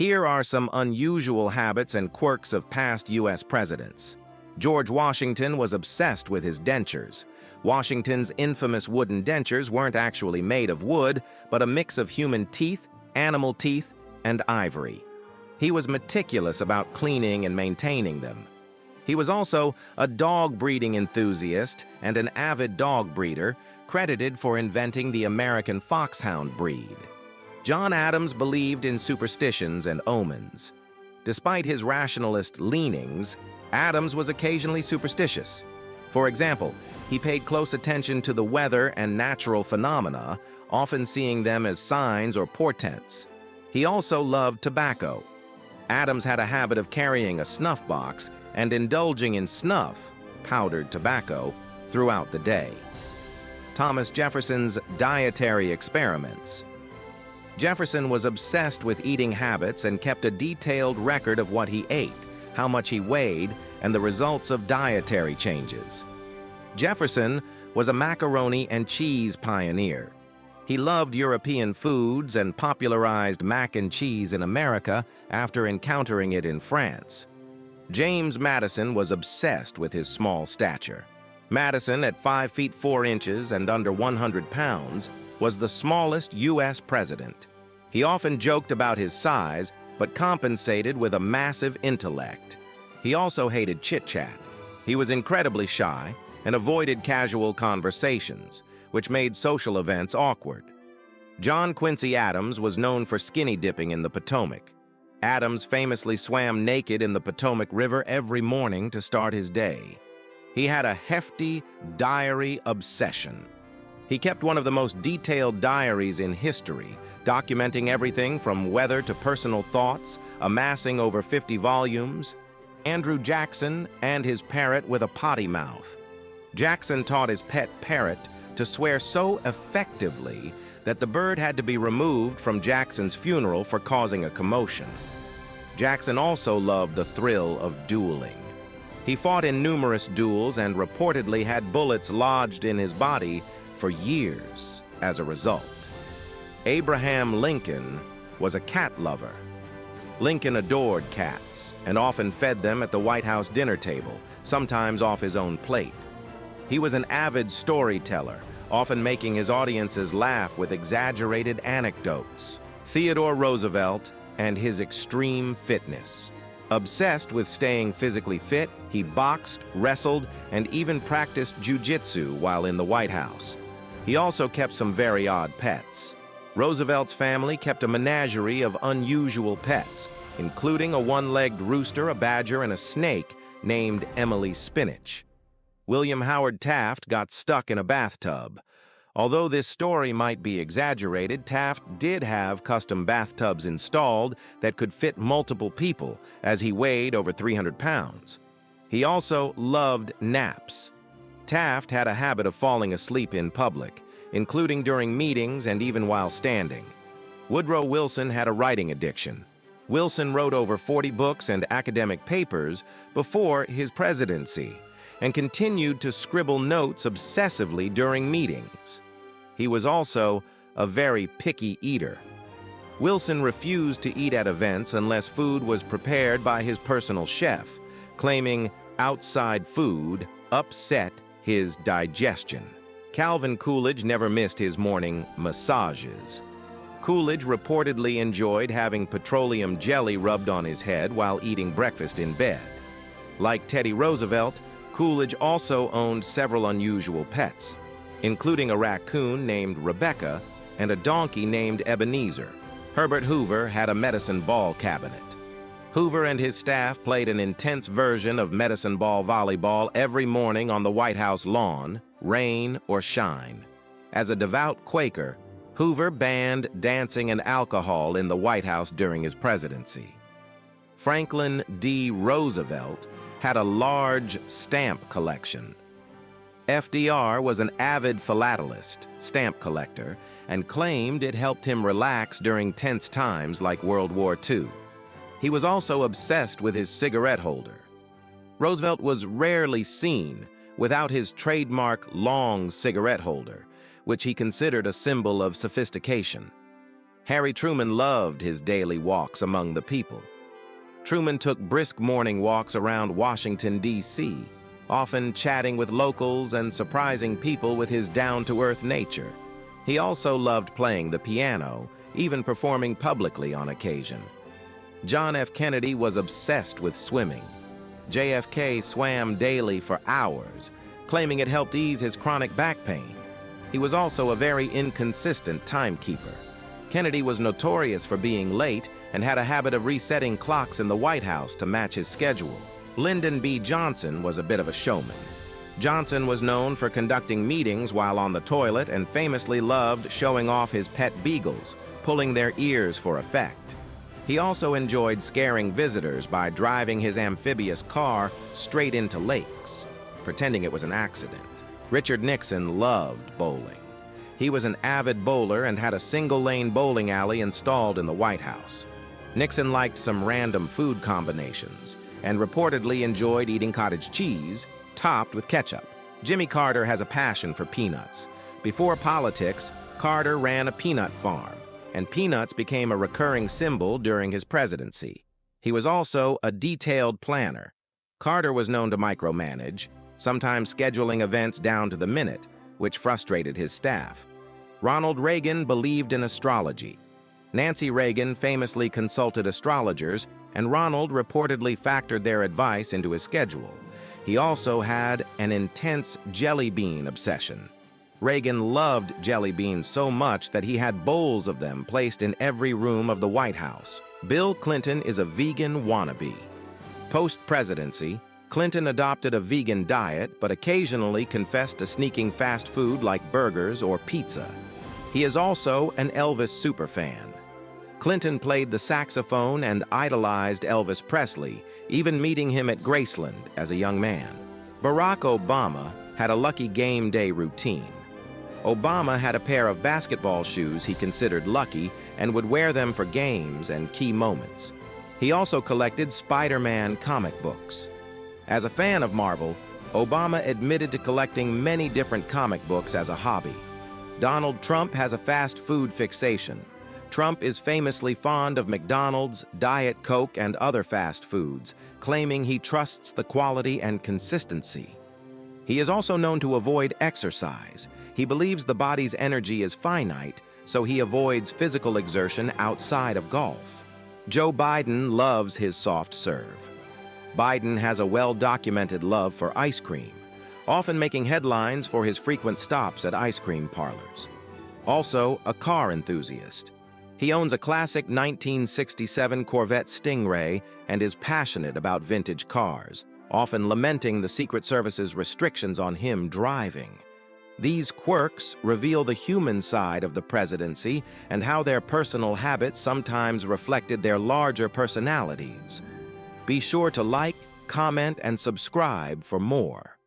Here are some unusual habits and quirks of past U.S. presidents. George Washington was obsessed with his dentures. Washington's infamous wooden dentures weren't actually made of wood, but a mix of human teeth, animal teeth, and ivory. He was meticulous about cleaning and maintaining them. He was also a dog breeding enthusiast and an avid dog breeder, credited for inventing the American foxhound breed. John Adams believed in superstitions and omens. Despite his rationalist leanings, Adams was occasionally superstitious. For example, he paid close attention to the weather and natural phenomena, often seeing them as signs or portents. He also loved tobacco. Adams had a habit of carrying a snuff box and indulging in snuff, powdered tobacco, throughout the day. Thomas Jefferson's dietary experiments. Jefferson was obsessed with eating habits and kept a detailed record of what he ate, how much he weighed, and the results of dietary changes. Jefferson was a macaroni and cheese pioneer. He loved European foods and popularized mac and cheese in America after encountering it in France. James Madison was obsessed with his small stature. Madison, at 5 feet 4 inches and under 100 pounds, was the smallest U.S. president. He often joked about his size, but compensated with a massive intellect. He also hated chit-chat. He was incredibly shy and avoided casual conversations, which made social events awkward. John Quincy Adams was known for skinny dipping in the Potomac. Adams famously swam naked in the Potomac River every morning to start his day. He had a hefty diary obsession. He kept one of the most detailed diaries in history, documenting everything from weather to personal thoughts, amassing over 50 volumes. Andrew Jackson and his parrot with a potty mouth. Jackson taught his pet parrot to swear so effectively that the bird had to be removed from Jackson's funeral for causing a commotion. Jackson also loved the thrill of dueling. He fought in numerous duels and reportedly had bullets lodged in his body for years as a result. Abraham Lincoln was a cat lover. Lincoln adored cats and often fed them at the White House dinner table, sometimes off his own plate. He was an avid storyteller, often making his audiences laugh with exaggerated anecdotes. Theodore Roosevelt and his extreme fitness. Obsessed with staying physically fit, he boxed, wrestled, and even practiced jiu-jitsu while in the White House. He also kept some very odd pets. Roosevelt's family kept a menagerie of unusual pets, including a one-legged rooster, a badger, and a snake named Emily Spinach. William Howard Taft got stuck in a bathtub. Although this story might be exaggerated, Taft did have custom bathtubs installed that could fit multiple people, as he weighed over 300 pounds. He also loved naps. Taft had a habit of falling asleep in public, including during meetings and even while standing. Woodrow Wilson had a writing addiction. Wilson wrote over 40 books and academic papers before his presidency, and continued to scribble notes obsessively during meetings. He was also a very picky eater. Wilson refused to eat at events unless food was prepared by his personal chef, claiming outside food upset his digestion. Calvin Coolidge never missed his morning massages. Coolidge reportedly enjoyed having petroleum jelly rubbed on his head while eating breakfast in bed. Like Teddy Roosevelt, Coolidge also owned several unusual pets, including a raccoon named Rebecca and a donkey named Ebenezer. Herbert Hoover had a medicine ball cabinet. Hoover and his staff played an intense version of medicine ball volleyball every morning on the White House lawn, rain or shine. As a devout Quaker, Hoover banned dancing and alcohol in the White House during his presidency. Franklin D. Roosevelt had a large stamp collection. FDR was an avid philatelist, stamp collector, and claimed it helped him relax during tense times like World War II. He was also obsessed with his cigarette holder. Roosevelt was rarely seen without his trademark long cigarette holder, which he considered a symbol of sophistication. Harry Truman loved his daily walks among the people. Truman took brisk morning walks around Washington, D.C., often chatting with locals and surprising people with his down-to-earth nature. He also loved playing the piano, even performing publicly on occasion. John F. Kennedy was obsessed with swimming. JFK swam daily for hours, claiming it helped ease his chronic back pain. He was also a very inconsistent timekeeper. Kennedy was notorious for being late and had a habit of resetting clocks in the White House to match his schedule. Lyndon B. Johnson was a bit of a showman. Johnson was known for conducting meetings while on the toilet and famously loved showing off his pet beagles, pulling their ears for effect. He also enjoyed scaring visitors by driving his amphibious car straight into lakes, pretending it was an accident. Richard Nixon loved bowling. He was an avid bowler and had a single-lane bowling alley installed in the White House. Nixon liked some random food combinations and reportedly enjoyed eating cottage cheese topped with ketchup. Jimmy Carter has a passion for peanuts. Before politics, Carter ran a peanut farm, and peanuts became a recurring symbol during his presidency. He was also a detailed planner. Carter was known to micromanage, sometimes scheduling events down to the minute, which frustrated his staff. Ronald Reagan believed in astrology. Nancy Reagan famously consulted astrologers, and Ronald reportedly factored their advice into his schedule. He also had an intense jelly bean obsession. Reagan loved jelly beans so much that he had bowls of them placed in every room of the White House. Bill Clinton is a vegan wannabe. Post-presidency, Clinton adopted a vegan diet, but occasionally confessed to sneaking fast food like burgers or pizza. He is also an Elvis superfan. Clinton played the saxophone and idolized Elvis Presley, even meeting him at Graceland as a young man. Barack Obama had a lucky game day routine. Obama had a pair of basketball shoes he considered lucky and would wear them for games and key moments. He also collected Spider-Man comic books. As a fan of Marvel, Obama admitted to collecting many different comic books as a hobby. Donald Trump has a fast food fixation. Trump is famously fond of McDonald's, Diet Coke, and other fast foods, claiming he trusts the quality and consistency. He is also known to avoid exercise. He believes the body's energy is finite, so he avoids physical exertion outside of golf. Joe Biden loves his soft serve. Biden has a well-documented love for ice cream, often making headlines for his frequent stops at ice cream parlors. Also, a car enthusiast. He owns a classic 1967 Corvette Stingray and is passionate about vintage cars, often lamenting the Secret Service's restrictions on him driving. These quirks reveal the human side of the presidency and how their personal habits sometimes reflected their larger personalities. Be sure to like, comment, and subscribe for more.